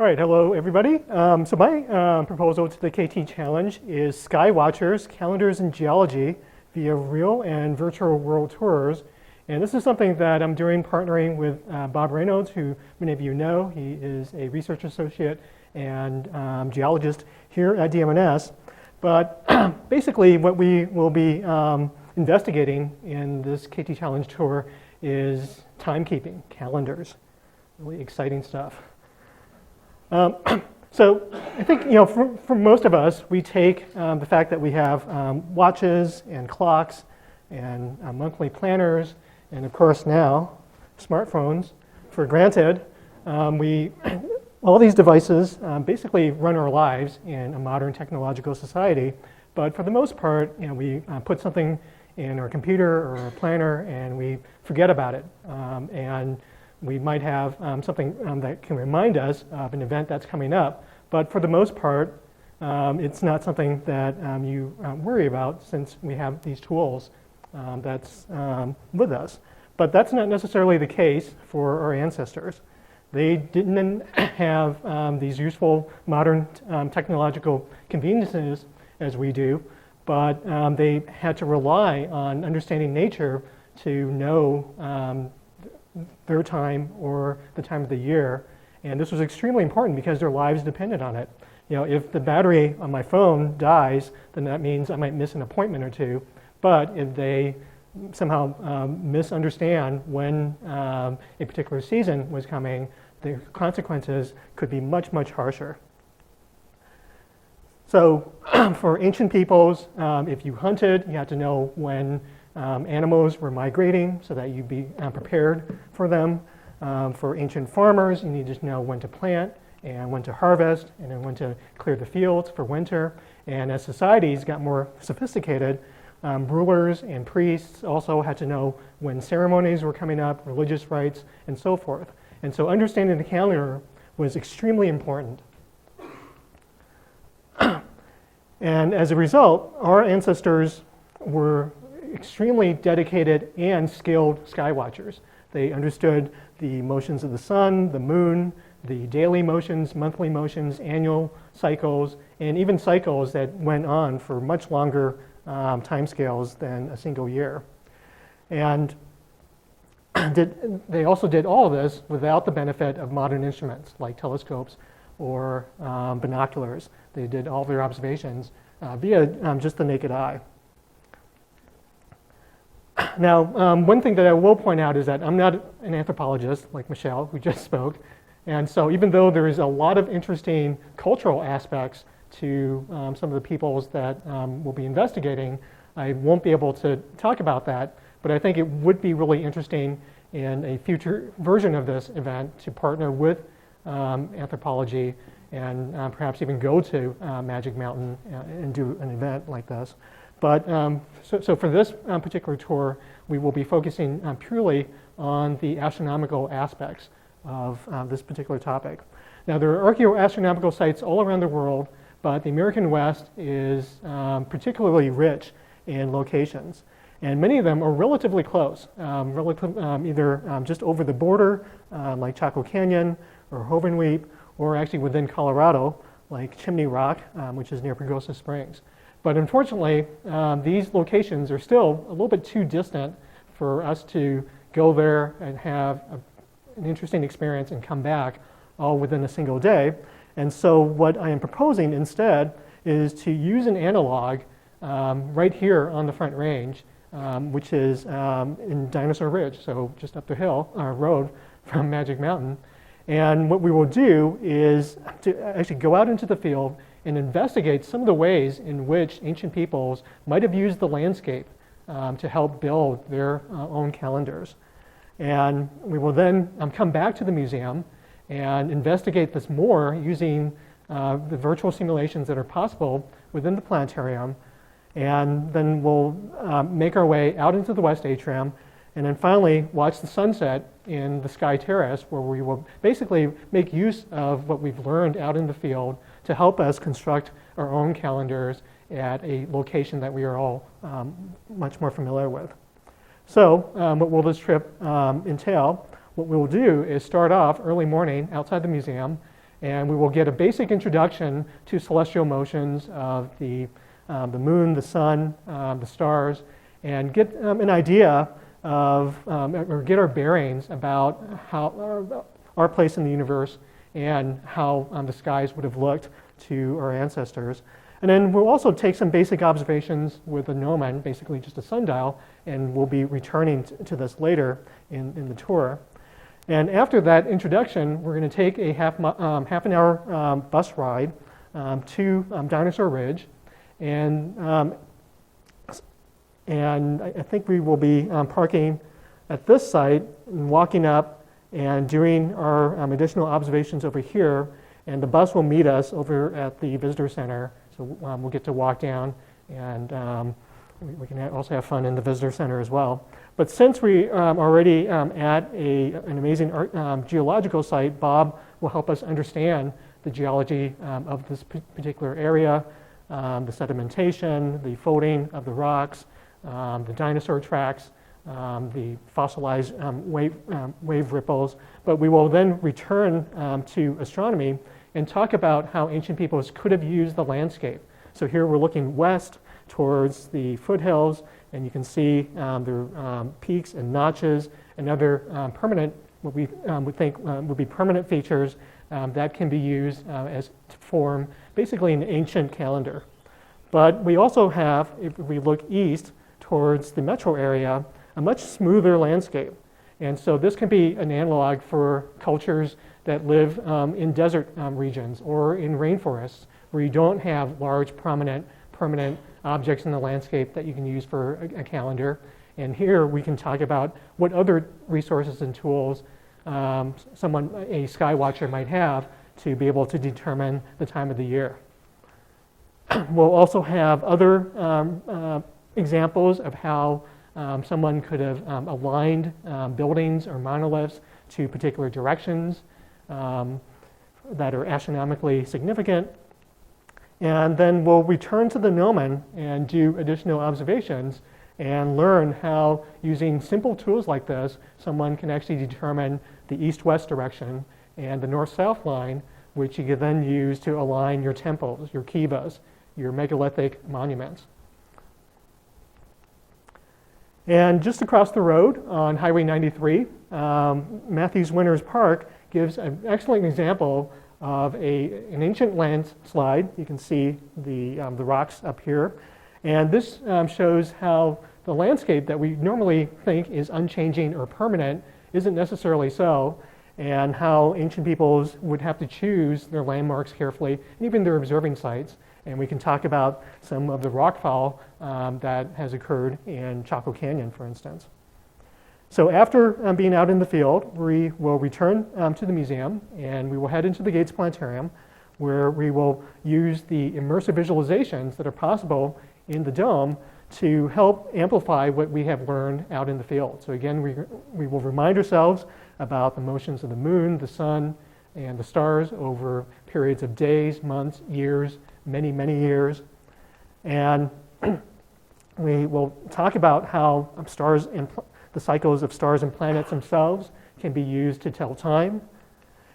All right, hello everybody. So my proposal to the KT Challenge is Skywatchers, Calendars in Geology via real and virtual world tours. And this is something that I'm doing partnering with Bob Reynolds, who many of you know. He is a research associate and geologist here at DMNS. But basically what we will be investigating in this KT Challenge tour is timekeeping, calendars, really exciting stuff. So I think, for most of us, we take the fact that we have watches and clocks and monthly planners and, of course, now smartphones for granted. All these devices basically run our lives in a modern technological society, but for the most part, we put something in our computer or our planner and we forget about it. And we might have something that can remind us of an event that's coming up, but for the most part, it's not something that you worry about since we have these tools that's with us. But that's not necessarily the case for our ancestors. They didn't have these useful modern technological conveniences as we do, but they had to rely on understanding nature to know their time or the time of the year. And this was extremely important because their lives depended on it. If the battery on my phone dies, then that means I might miss an appointment or two. But if they somehow misunderstand when a particular season was coming, the consequences could be much, much harsher. So for ancient peoples, if you hunted, you had to know when animals were migrating so that you'd be prepared for them. For ancient farmers, you needed to know when to plant and when to harvest and then when to clear the fields for winter. And as societies got more sophisticated, rulers and priests also had to know when ceremonies were coming up, religious rites, and so forth. And so understanding the calendar was extremely important. And as a result, our ancestors were extremely dedicated and skilled skywatchers. They understood the motions of the sun, the moon, the daily motions, monthly motions, annual cycles, and even cycles that went on for much longer timescales than a single year. And they also did all of this without the benefit of modern instruments like telescopes or binoculars. They did all their observations via just the naked eye. Now, one thing that I will point out is that I'm not an anthropologist like Michelle, who just spoke. And so even though there is a lot of interesting cultural aspects to some of the peoples that we'll be investigating, I won't be able to talk about that. But I think it would be really interesting in a future version of this event to partner with anthropology and perhaps even go to Magic Mountain and do an event like this. But so for this particular tour, we will be focusing purely on the astronomical aspects of this particular topic. Now, there are archaeoastronomical sites all around the world, but the American West is particularly rich in locations. And many of them are relatively close, either just over the border, like Chaco Canyon or Hovenweep, or actually within Colorado, like Chimney Rock, which is near Pagosa Springs. But unfortunately, these locations are still a little bit too distant for us to go there and have an interesting experience and come back all within a single day. And so what I am proposing instead is to use an analog right here on the Front Range, which is in Dinosaur Ridge, so just up the road from Magic Mountain. And what we will do is to actually go out into the field and investigate some of the ways in which ancient peoples might have used the landscape to help build their own calendars. And we will then come back to the museum and investigate this more using the virtual simulations that are possible within the planetarium. And then we'll make our way out into the West Atrium and then finally watch the sunset in the Sky Terrace, where we will basically make use of what we've learned out in the field to help us construct our own calendars at a location that we are all much more familiar with. So what will this trip entail? What we'll do is start off early morning outside the museum And we will get a basic introduction to celestial motions of the moon, the sun, the stars, and get an idea of, or get our bearings about how our place in the universe and how the skies would have looked to our ancestors. And then we'll also take some basic observations with a gnomon, basically just a sundial, and we'll be returning to this later in the tour. And after that introduction, we're going to take a half an hour bus ride to Dinosaur Ridge. And I think we will be parking at this site and walking up and doing our additional observations over here. And the bus will meet us over at the visitor center. So we'll get to walk down, and we can also have fun in the visitor center as well. But since we already at an amazing geological site, Bob will help us understand the geology of this particular area, the sedimentation, the folding of the rocks, the dinosaur tracks, the fossilized wave ripples. But we will then return to astronomy and talk about how ancient peoples could have used the landscape. So here we're looking west towards the foothills, and you can see the peaks and notches and other permanent, what we would think would be permanent features that can be used as to form basically an ancient calendar. But we also have, if we look east towards the metro area, a much smoother landscape. And so this can be an analog for cultures that live in desert regions or in rainforests where you don't have large, prominent, permanent objects in the landscape that you can use for a calendar. And here we can talk about what other resources and tools a skywatcher might have to be able to determine the time of the year. We'll also have other examples of how someone could have aligned buildings or monoliths to particular directions that are astronomically significant. And then we'll return to the gnomon and do additional observations and learn how, using simple tools like this, someone can actually determine the east-west direction and the north-south line, which you can then use to align your temples, your kivas, your megalithic monuments. And just across the road on Highway 93, Mathews Winters Park gives an excellent example of an ancient landslide. You can see the rocks up here. And this shows how the landscape that we normally think is unchanging or permanent isn't necessarily so, and how ancient peoples would have to choose their landmarks carefully, and even their observing sites. And we can talk about some of the rockfall that has occurred in Chaco Canyon, for instance. So after being out in the field, we will return to the museum, and we will head into the Gates Planetarium, where we will use the immersive visualizations that are possible in the dome to help amplify what we have learned out in the field. So again, we will remind ourselves about the motions of the moon, the sun, and the stars over periods of days, months, years, many, many years. And we will talk about how stars and the cycles of stars and planets themselves can be used to tell time.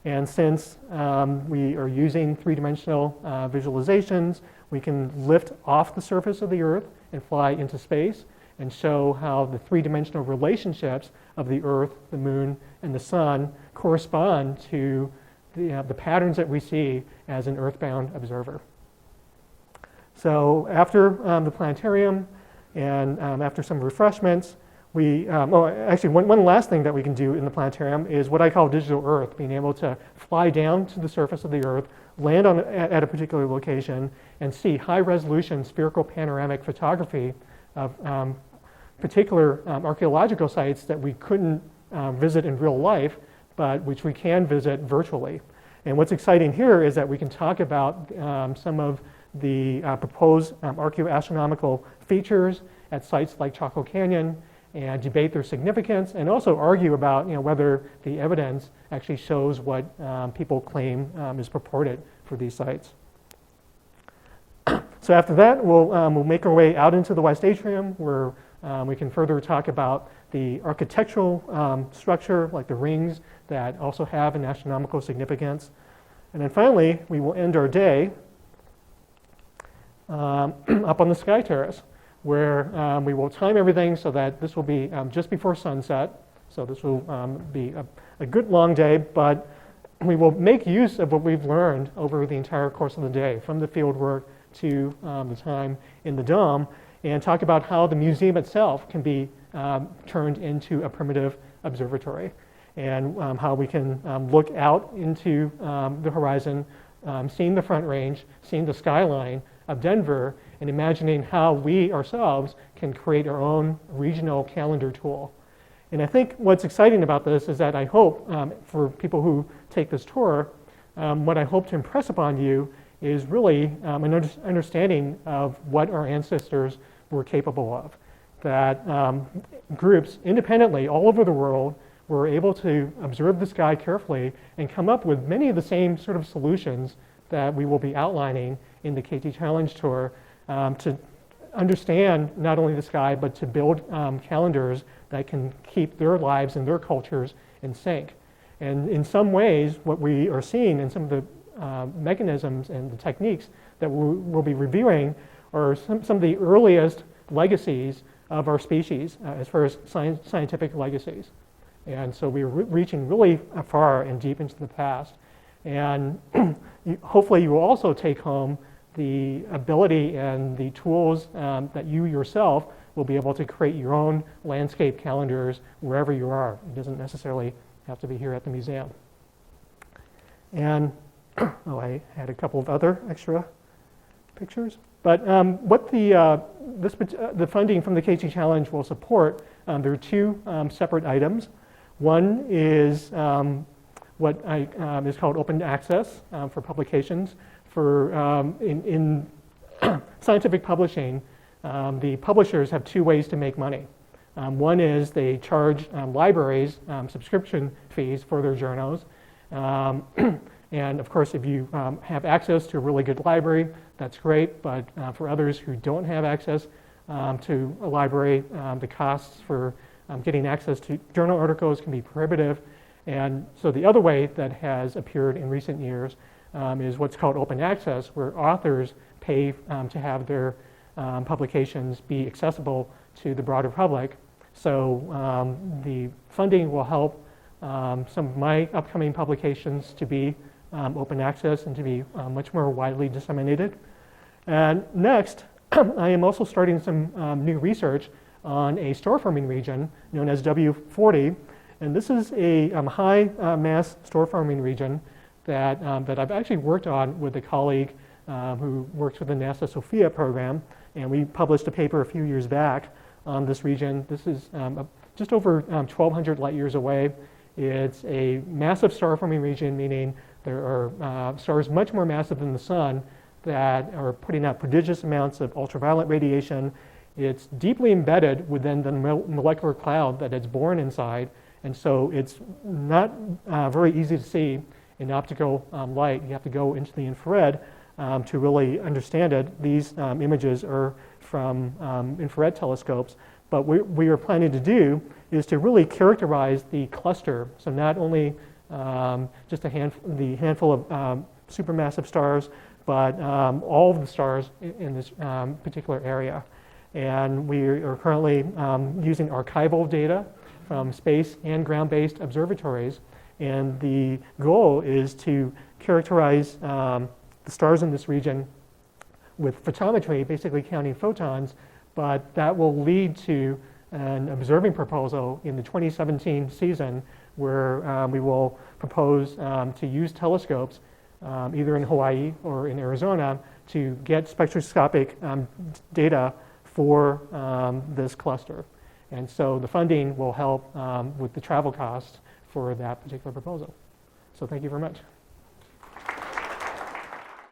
And since we are using three-dimensional visualizations, we can lift off the surface of the Earth and fly into space and show how the three-dimensional relationships of the Earth, the moon, and the sun correspond to the patterns that we see as an earthbound observer. So after the planetarium and after some refreshments, actually one last thing that we can do in the planetarium is what I call digital Earth, being able to fly down to the surface of the Earth, land at a particular location, and see high-resolution spherical panoramic photography of particular archaeological sites that we couldn't visit in real life, but which we can visit virtually. And what's exciting here is that we can talk about some of the proposed archaeoastronomical features at sites like Chaco Canyon, and debate their significance, and also argue about whether the evidence actually shows what people claim is purported for these sites. So after that, we'll make our way out into the West Atrium, where we can further talk about the architectural structure, like the rings that also have an astronomical significance. And then finally, we will end our day up on the Sky Terrace, where we will time everything so that this will be just before sunset. So this will be a good long day, but we will make use of what we've learned over the entire course of the day, from the field work to the time in the dome, and talk about how the museum itself can be turned into a primitive observatory, and how we can look out into the horizon, seeing the Front Range, seeing the skyline of Denver, and imagining how we ourselves can create our own regional calendar tool. And I think what's exciting about this is that I hope, for people who take this tour, what I hope to impress upon you is really an understanding of what our ancestors were capable of. That groups independently all over the world were able to observe the sky carefully and come up with many of the same sort of solutions that we will be outlining in the KT Challenge Tour, to understand not only the sky, but to build calendars that can keep their lives and their cultures in sync. And in some ways, what we are seeing in some of the mechanisms and the techniques that we'll be reviewing are some of the earliest legacies of our species as far as scientific legacies. And so we're reaching really far and deep into the past. And hopefully you will also take home the ability and the tools that you yourself will be able to create your own landscape calendars wherever you are. It doesn't necessarily have to be here at the museum. And I had a couple of other extra pictures. But what the funding from the KT Challenge will support, there are two separate items. One is what is called open access for publications. For in scientific publishing, the publishers have two ways to make money. One is they charge libraries subscription fees for their journals. And of course, if you have access to a really good library, that's great. But for others who don't have access to a library, the costs for getting access to journal articles can be prohibitive. And so the other way that has appeared in recent years is what's called open access, where authors pay to have their publications be accessible to the broader public. So the funding will help some of my upcoming publications to be open access and to be much more widely disseminated. And next, I am also starting some new research on a star forming region known as W40. And this is a high mass star forming region that I've actually worked on with a colleague who works with the NASA SOFIA program. And we published a paper a few years back on this region. This is just over 1,200 light years away. It's a massive star forming region, meaning there are stars much more massive than the sun that are putting out prodigious amounts of ultraviolet radiation. It's deeply embedded within the molecular cloud that it's born inside. And so it's not very easy to see in optical light. You have to go into the infrared to really understand it. These images are from infrared telescopes. But what we are planning to do is to really characterize the cluster. So not only just the handful of supermassive stars, but all of the stars in this particular area. And we are currently using archival data from space and ground-based observatories. And the goal is to characterize the stars in this region with photometry, basically counting photons, but that will lead to an observing proposal in the 2017 season where we will propose to use telescopes either in Hawaii or in Arizona to get spectroscopic data for this cluster. And so the funding will help with the travel costs for that particular proposal. So thank you very much.